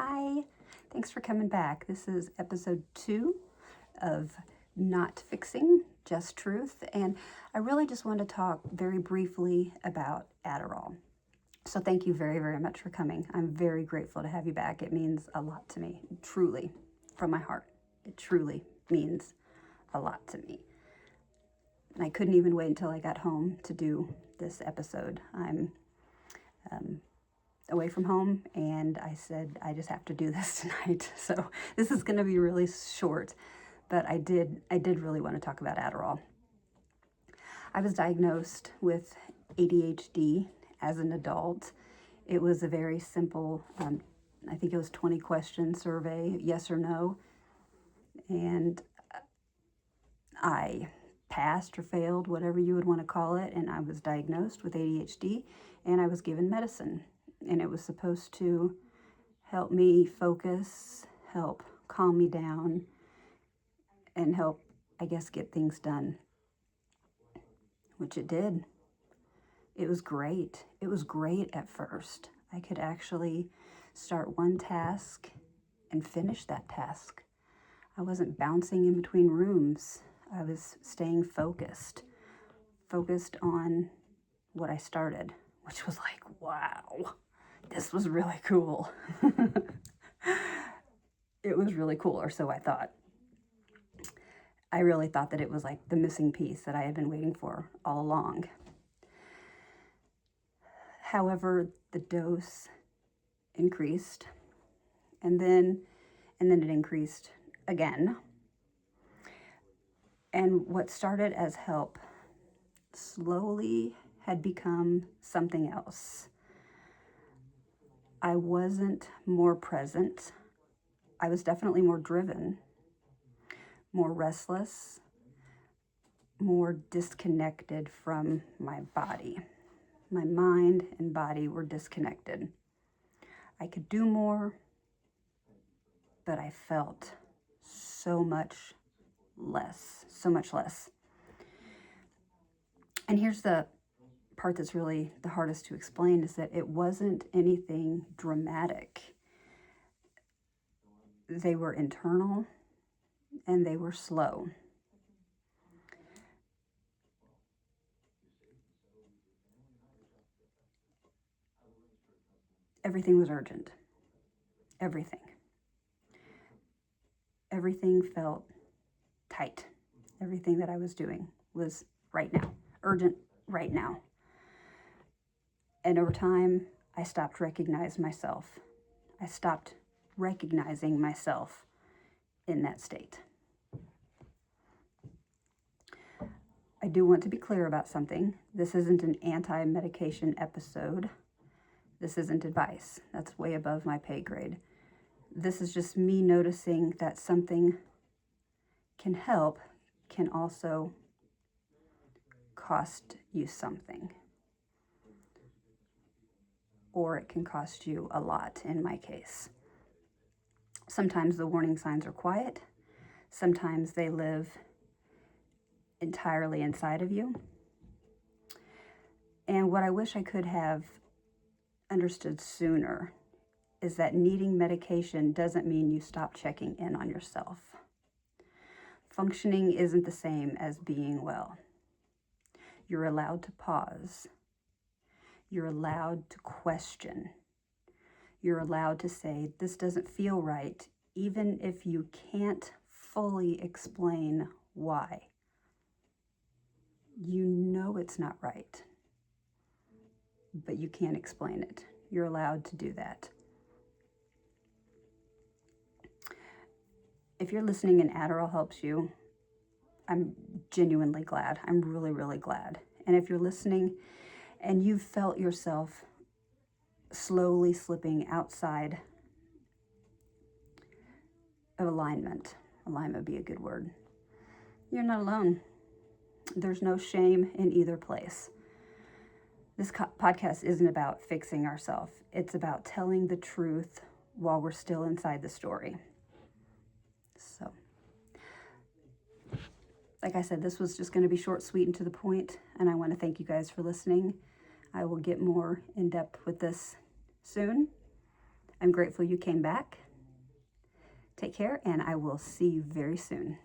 Hi, thanks for coming back. This is episode 2 of Not Fixing, Just Truth, and I really just want to talk very briefly about Adderall. So thank you very, very much for coming. I'm very grateful to have you back. It means a lot to me, truly, from my heart. It truly means a lot to me. And I couldn't even wait until I got home to do this episode. I'm away from home, and I said I just have to do this tonight. So this is going to be really short, but I did really want to talk about Adderall. I was diagnosed with ADHD as an adult. It was a very simple, I think it was 20 question survey, yes or no, and I passed or failed, whatever you would want to call it, and I was diagnosed with ADHD, and I was given medicine. And it was supposed to help me focus, help calm me down, and help, I guess, get things done, which it did. It was great. It was great at first. I could actually start one task and finish that task. I wasn't bouncing in between rooms. I was staying focused on what I started, which was like, wow. This was really cool. It was really cool, or so I thought. I really thought that it was like the missing piece that I had been waiting for all along. However, the dose increased, and then it increased again. And what started as help slowly had become something else. I wasn't more present. I was definitely more driven, more restless, more disconnected from my body. My mind and body were disconnected. I could do more, but I felt so much less. And here's the part that's really the hardest to explain, is that it wasn't anything dramatic. They were internal and they were slow. Everything was urgent. Everything felt tight. Everything that I was doing was right now, urgent right now. And over time, I stopped recognizing myself. I stopped recognizing myself in that state. I do want to be clear about something. This isn't an anti-medication episode. This isn't advice. That's way above my pay grade. This is just me noticing that something can help, can also cost you something. Or it can cost you a lot, in my case. Sometimes the warning signs are quiet. Sometimes they live entirely inside of you. And what I wish I could have understood sooner is that needing medication doesn't mean you stop checking in on yourself. Functioning isn't the same as being well. You're allowed to pause. You're allowed to question. You're allowed to say, this doesn't feel right, even if you can't fully explain why. You know it's not right, but you can't explain it. You're allowed to do that. If you're listening and Adderall helps you, I'm genuinely glad. I'm really, really glad. And if you're listening and you've felt yourself slowly slipping outside of alignment would be a good word, you're not alone. There's no shame in either place. This podcast isn't about fixing ourselves. It's about telling the truth while we're still inside the story. So, like I said, this was just going to be short, sweet, and to the point, and I want to thank you guys for listening. I will get more in depth with this soon. I'm grateful you came back. Take care, and I will see you very soon.